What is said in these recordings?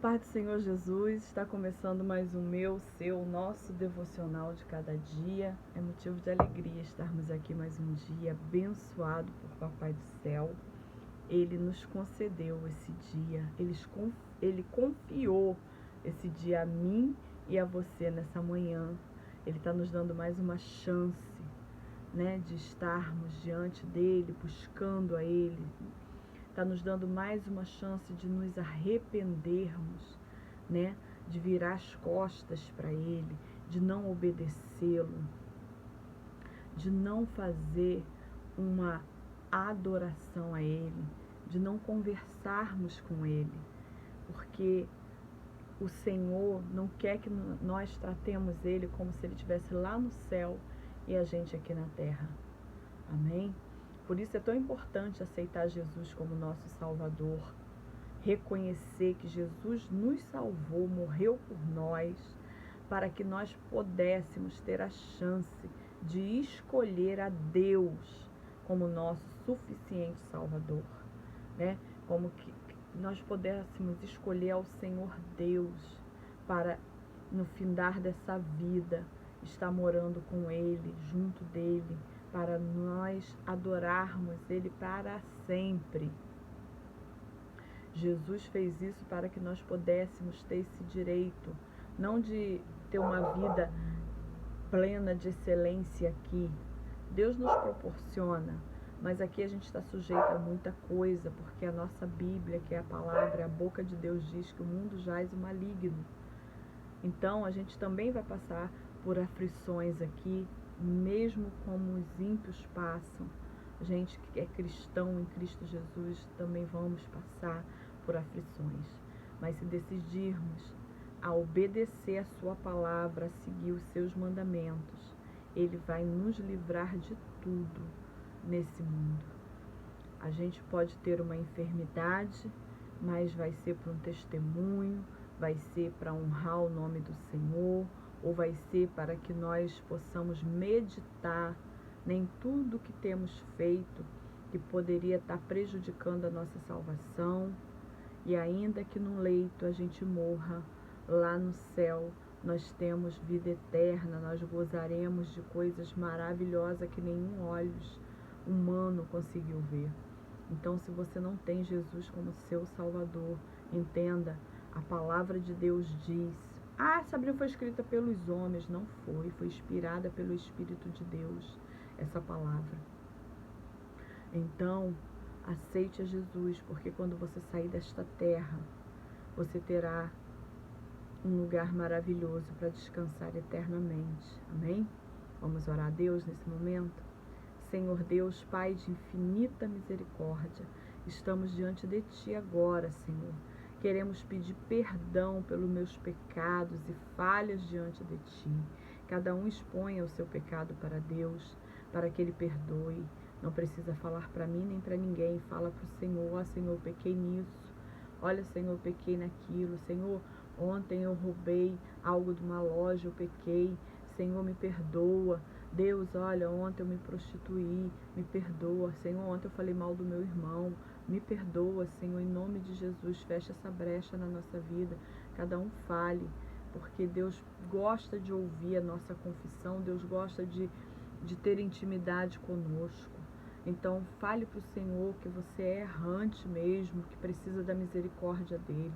paz do Senhor Jesus, está começando mais um meu, seu, nosso devocional de cada dia. É motivo de alegria estarmos aqui mais um dia, abençoado por Papai do Céu. Ele nos concedeu esse dia, Ele confiou esse dia a mim e a você nessa manhã. Ele está nos dando mais uma chance, de estarmos diante dEle, buscando a Ele. Está nos dando mais uma chance de nos arrependermos, de virar as costas para Ele, de não obedecê-lo, de não fazer uma adoração a Ele, de não conversarmos com Ele, porque o Senhor não quer que nós tratemos Ele como se Ele estivesse lá no céu e a gente aqui na terra. Amém? Por isso é tão importante aceitar Jesus como nosso Salvador, reconhecer que Jesus nos salvou, morreu por nós, para que nós pudéssemos ter a chance de escolher a Deus como nosso suficiente Salvador, Como que nós pudéssemos escolher ao Senhor Deus para, no findar dessa vida, estar morando com Ele, junto dEle, para nós adorarmos Ele para sempre. Jesus fez isso para que nós pudéssemos ter esse direito, não de ter uma vida plena de excelência aqui. Deus nos proporciona, mas aqui a gente está sujeito a muita coisa, porque a nossa Bíblia, que é a palavra, a boca de Deus diz que o mundo jaz o maligno. Então a gente também vai passar por aflições aqui, mesmo como os ímpios passam. A gente que é cristão em Cristo Jesus também vamos passar por aflições. Mas se decidirmos a obedecer a sua palavra, a seguir os seus mandamentos, Ele vai nos livrar de tudo nesse mundo. A gente pode ter uma enfermidade, mas vai ser para um testemunho, vai ser para honrar o nome do Senhor, ou vai ser para que nós possamos meditar em tudo que temos feito que poderia estar prejudicando a nossa salvação, e ainda que no leito a gente morra, lá no céu nós temos vida eterna, nós gozaremos de coisas maravilhosas que nenhum olhos humano conseguiu ver. Então, se você não tem Jesus como seu Salvador, entenda, a palavra de Deus diz: essa Bíblia foi escrita pelos homens. Não foi, foi inspirada pelo Espírito de Deus, essa palavra. Então, aceite a Jesus, porque quando você sair desta terra, você terá um lugar maravilhoso para descansar eternamente. Amém? Vamos orar a Deus nesse momento? Senhor Deus, Pai de infinita misericórdia, estamos diante de Ti agora, Senhor. Queremos pedir perdão pelos meus pecados e falhas diante de Ti. Cada um exponha o seu pecado para Deus, para que Ele perdoe. Não precisa falar para mim nem para ninguém. Fala para o Senhor: Senhor, eu pequei nisso. Olha, Senhor, eu pequei naquilo. Senhor, ontem eu roubei algo de uma loja, eu pequei. Senhor, me perdoa. Deus, olha, ontem eu me prostituí, me perdoa. Senhor, ontem eu falei mal do meu irmão, me perdoa, Senhor, em nome de Jesus. Fecha essa brecha na nossa vida, cada um fale, porque Deus gosta de ouvir a nossa confissão, Deus gosta de ter intimidade conosco. Então, fale para o Senhor que você é errante mesmo, que precisa da misericórdia dEle.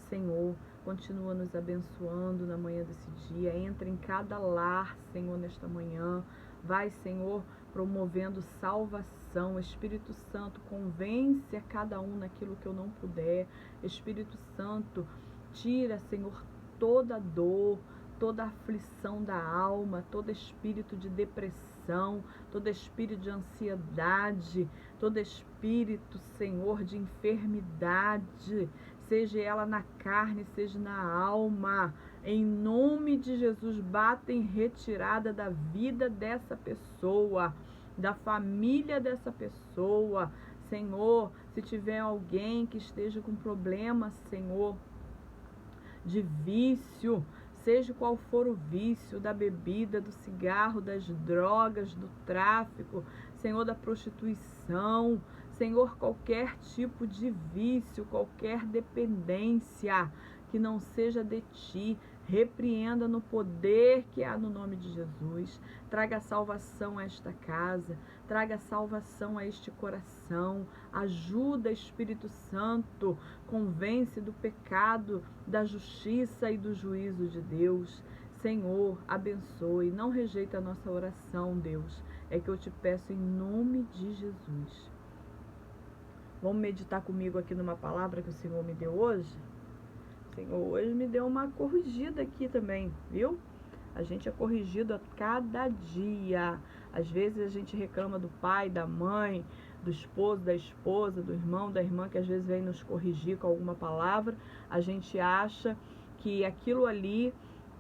Senhor, continua nos abençoando na manhã desse dia. Entra em cada lar, Senhor, nesta manhã. Vai, Senhor, promovendo salvação. Espírito Santo, convence a cada um naquilo que eu não puder. Espírito Santo, tira, Senhor, toda dor, toda aflição da alma, todo espírito de depressão, todo espírito de ansiedade, todo espírito, Senhor, de enfermidade, seja ela na carne, seja na alma. Em nome de Jesus, bata em retirada da vida dessa pessoa, da família dessa pessoa. Senhor, se tiver alguém que esteja com problema, Senhor, de vício, seja qual for o vício, da bebida, do cigarro, das drogas, do tráfico, Senhor, da prostituição, Senhor, qualquer tipo de vício, qualquer dependência que não seja de ti. Repreenda no poder que há no nome de Jesus. Traga salvação a esta casa, traga salvação a este coração. Ajuda, Espírito Santo, convence do pecado, da justiça e do juízo de Deus. Senhor, abençoe, não rejeita a nossa oração, Deus. É que eu te peço em nome de Jesus. Vamos meditar comigo aqui numa palavra que o Senhor me deu hoje? O Senhor hoje me deu uma corrigida aqui também, viu? A gente é corrigido a cada dia. Às vezes a gente reclama do pai, da mãe, do esposo, da esposa, do irmão, da irmã, que às vezes vem nos corrigir com alguma palavra. A gente acha que aquilo ali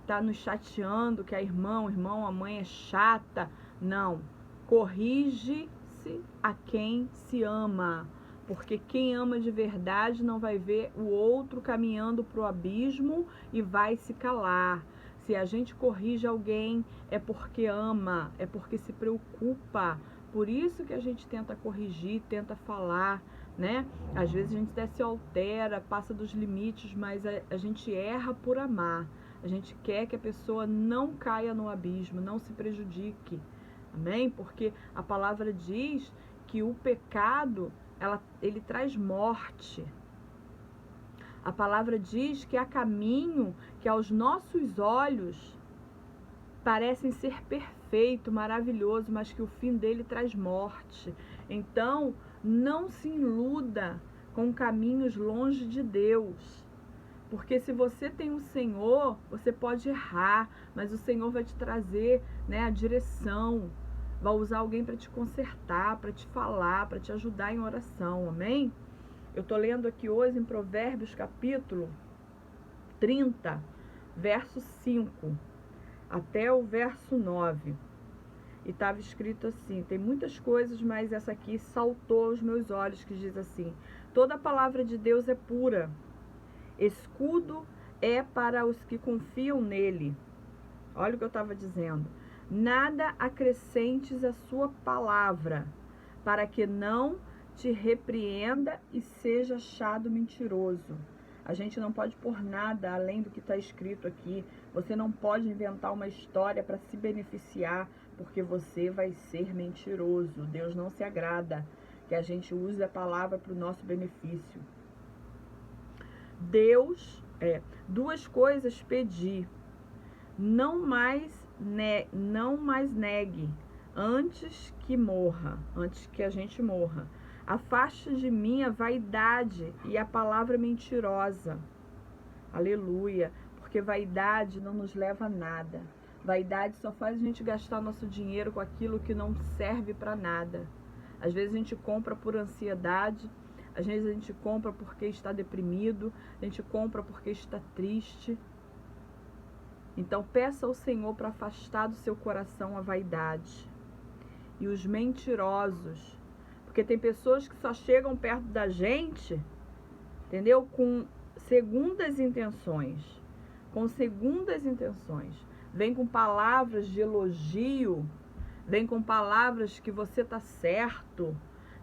está nos chateando, que a irmã, o irmão, a mãe é chata. Não. Corrige-se a quem se ama. Porque quem ama de verdade não vai ver o outro caminhando para o abismo e vai se calar. Se a gente corrige alguém, é porque ama, é porque se preocupa. Por isso que a gente tenta corrigir, tenta falar, né? Às vezes a gente até se altera, passa dos limites, mas a gente erra por amar. A gente quer que a pessoa não caia no abismo, não se prejudique. Amém? Porque a palavra diz que o pecado, ele traz morte. A palavra diz que há caminho que aos nossos olhos parecem ser perfeito, maravilhoso, mas que o fim dele traz morte. Então, não se iluda com caminhos longe de Deus. Porque se você tem um Senhor, você pode errar, mas o Senhor vai te trazer, né, a direção. Vai usar alguém para te consertar, para te falar, para te ajudar em oração, amém? Eu estou lendo aqui hoje em Provérbios capítulo 30, verso 5, até o verso 9. E estava escrito assim, tem muitas coisas, mas essa aqui saltou aos meus olhos, que diz assim: toda a palavra de Deus é pura, escudo é para os que confiam nele. Olha o que eu estava dizendo. Nada acrescentes a sua palavra, para que não te repreenda e seja achado mentiroso. A gente não pode pôr nada além do que está escrito aqui. Você não pode inventar uma história para se beneficiar, porque você vai ser mentiroso. Deus não se agrada que a gente use a palavra para o nosso benefício. Deus, duas coisas pedi. Não mais negue antes que morra, antes que a gente morra. Afaste de mim a vaidade e a palavra mentirosa. Aleluia, porque vaidade não nos leva a nada. Vaidade só faz a gente gastar nosso dinheiro com aquilo que não serve para nada. Às vezes a gente compra por ansiedade, às vezes a gente compra porque está deprimido, a gente compra porque está triste. Então peça ao Senhor para afastar do seu coração a vaidade e os mentirosos, porque tem pessoas que só chegam perto da gente, entendeu? Com segundas intenções, vem com palavras de elogio, vem com palavras que você está certo,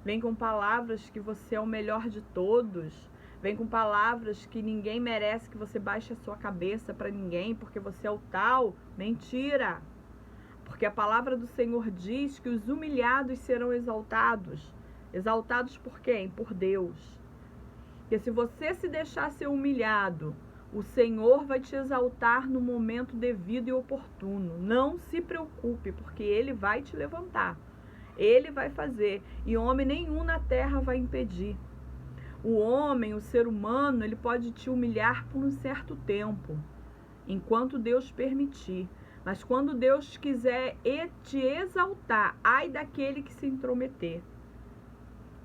vem com palavras que você é o melhor de todos. Vem com palavras que ninguém merece que você baixe a sua cabeça para ninguém, porque você é o tal. Mentira! Porque a palavra do Senhor diz que os humilhados serão exaltados. Exaltados por quem? Por Deus. Porque se você se deixar ser humilhado, o Senhor vai te exaltar no momento devido e oportuno. Não se preocupe, porque Ele vai te levantar. Ele vai fazer. E homem nenhum na terra vai impedir. O homem, o ser humano, ele pode te humilhar por um certo tempo, enquanto Deus permitir. Mas quando Deus quiser te exaltar, ai daquele que se intrometer.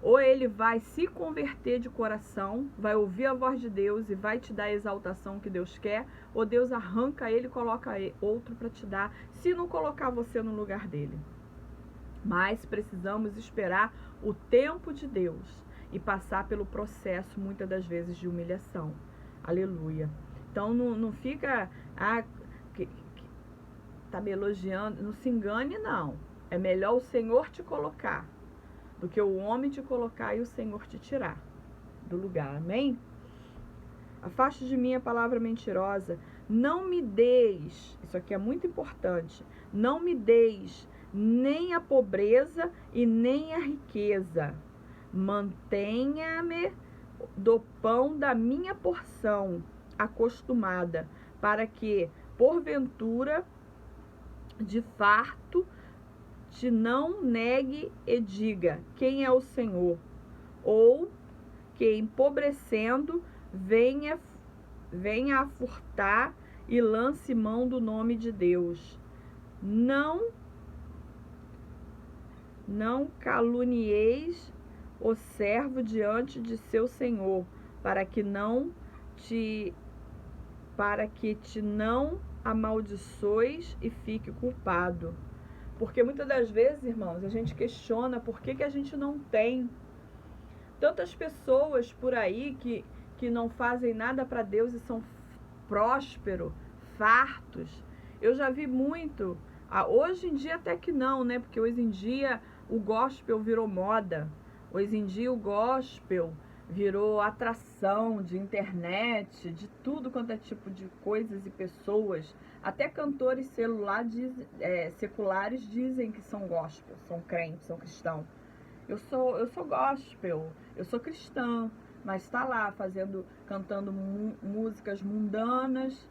Ou ele vai se converter de coração, vai ouvir a voz de Deus e vai te dar a exaltação que Deus quer, ou Deus arranca ele e coloca outro para te dar, se não colocar você no lugar dele. Mas precisamos esperar o tempo de Deus e passar pelo processo, muitas das vezes, de humilhação. Aleluia. Então, não fica, tá me elogiando, não se engane, não. É melhor o Senhor te colocar do que o homem te colocar e o Senhor te tirar do lugar, amém? Afaste de mim a palavra mentirosa. Não me deis, isso aqui é muito importante, não me deis nem a pobreza e nem a riqueza. Mantenha-me do pão da minha porção acostumada, para que, porventura, de farto, te não negue e diga, quem é o Senhor? Ou que, empobrecendo, venha a furtar e lance mão do nome de Deus. Não calunieis o servo diante de seu senhor, para que te não amaldiçoes e fique culpado. Porque muitas das vezes, irmãos, a gente questiona por que a gente não tem tantas pessoas por aí que não fazem nada para Deus e são prósperos, fartos. Eu já vi muito. Hoje em dia até que não, né? Porque hoje em dia o gospel virou moda. Hoje em dia o gospel virou atração de internet, de tudo quanto é tipo de coisas e pessoas. Até cantores seculares dizem que são gospel, são crentes, são cristãos. Eu sou gospel, eu sou cristã, mas está lá cantando músicas mundanas,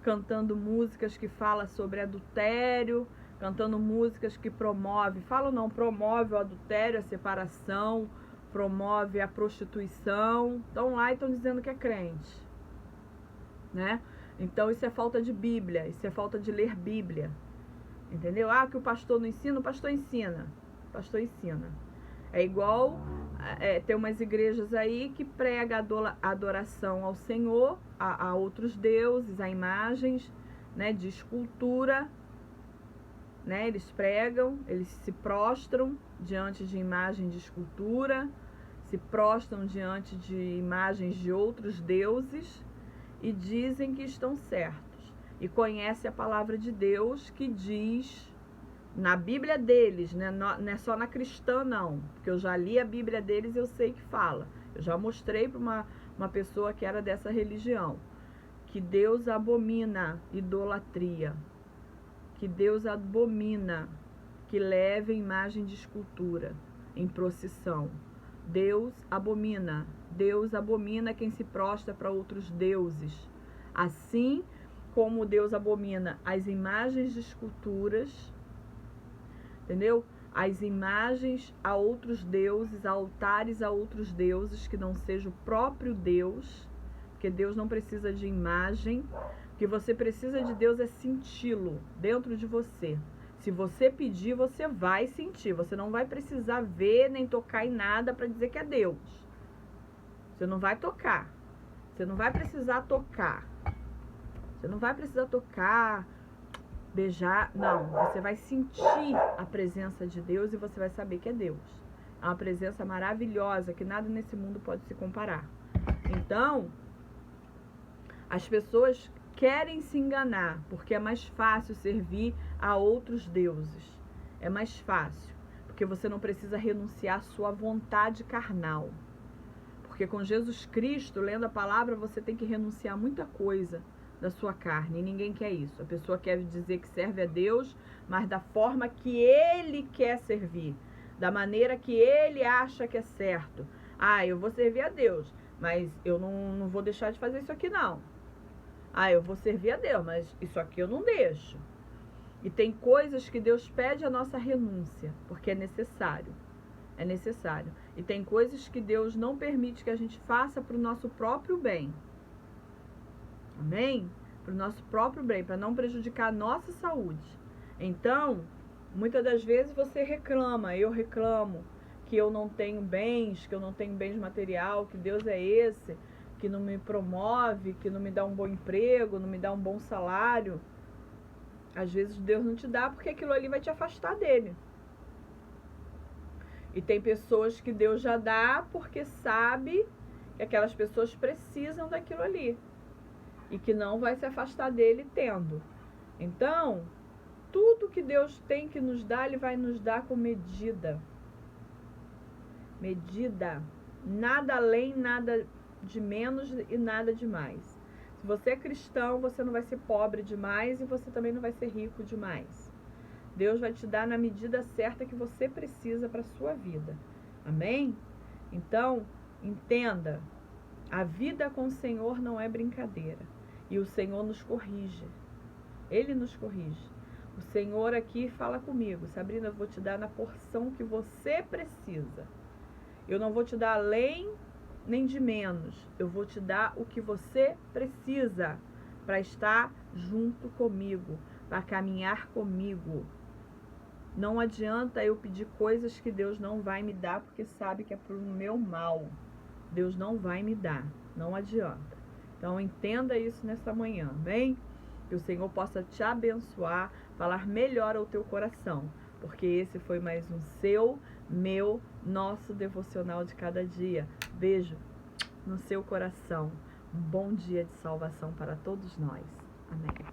cantando músicas que falam sobre adultério, cantando músicas que promove o adultério, a separação, promove a prostituição. Estão lá e estão dizendo que é crente, né? Então isso é falta de Bíblia, isso é falta de ler Bíblia, entendeu? Que o pastor não ensina, o pastor ensina. O pastor ensina. É igual, tem umas igrejas aí que prega a adoração ao Senhor, a outros deuses, a imagens, né, de escultura, né? Eles pregam, eles se prostram diante de imagem de escultura, se prostram diante de imagens de outros deuses e dizem que estão certos. E conhece a palavra de Deus que diz, na Bíblia deles, né? Não é só na cristã não, porque eu já li a Bíblia deles e eu sei que fala. Eu já mostrei para uma pessoa que era dessa religião, que Deus abomina idolatria, que Deus abomina que leve imagem de escultura em procissão. Deus abomina quem se prostra para outros deuses. Assim como Deus abomina as imagens de esculturas, entendeu? As imagens a outros deuses, altares a outros deuses que não seja o próprio Deus, porque Deus não precisa de imagem. O que você precisa de Deus é senti-lo dentro de você. Se você pedir, você vai sentir. Você não vai precisar ver nem tocar em nada para dizer que é Deus. Você não vai tocar. Você não vai precisar tocar. Você não vai precisar tocar, beijar. Não, você vai sentir a presença de Deus e você vai saber que é Deus. É uma presença maravilhosa que nada nesse mundo pode se comparar. Então, as pessoas querem se enganar, porque é mais fácil servir a outros deuses. É mais fácil, porque você não precisa renunciar à sua vontade carnal. Porque com Jesus Cristo, lendo a palavra, você tem que renunciar a muita coisa da sua carne, e ninguém quer isso. A pessoa quer dizer que serve a Deus, mas da forma que ele quer servir, da maneira que ele acha que é certo. Eu vou servir a Deus, mas eu não vou deixar de fazer isso aqui não. Eu vou servir a Deus, mas isso aqui eu não deixo. E tem coisas que Deus pede a nossa renúncia, porque é necessário. É necessário. E tem coisas que Deus não permite que a gente faça para o nosso próprio bem. Amém? Para o nosso próprio bem, para não prejudicar a nossa saúde. Então, muitas das vezes você reclama, eu reclamo, que eu não tenho bens, que eu não tenho bens material, que Deus é esse, que não me promove, que não me dá um bom emprego, não me dá um bom salário. Às vezes Deus não te dá porque aquilo ali vai te afastar dele. E tem pessoas que Deus já dá porque sabe que aquelas pessoas precisam daquilo ali. E que não vai se afastar dele tendo. Então, tudo que Deus tem que nos dar, Ele vai nos dar com medida. Medida. Nada além, nada de menos e nada de mais. Se você é cristão, você não vai ser pobre demais e você também não vai ser rico demais. Deus vai te dar na medida certa que você precisa para a sua vida. Amém? Então, entenda, a vida com o Senhor não é brincadeira. E o Senhor nos corrige. Ele nos corrige. O Senhor aqui fala comigo: Sabrina, eu vou te dar na porção que você precisa. Eu não vou te dar além nem de menos. Eu vou te dar o que você precisa para estar junto comigo, para caminhar comigo. Não adianta eu pedir coisas que Deus não vai me dar, porque sabe que é para o meu mal. Deus não vai me dar. Não adianta. Então entenda isso nessa manhã, amém? Que o Senhor possa te abençoar, falar melhor ao teu coração. Porque esse foi mais um seu, meu, nosso devocional de cada dia. Beijo no seu coração. Um bom dia de salvação para todos nós. Amém.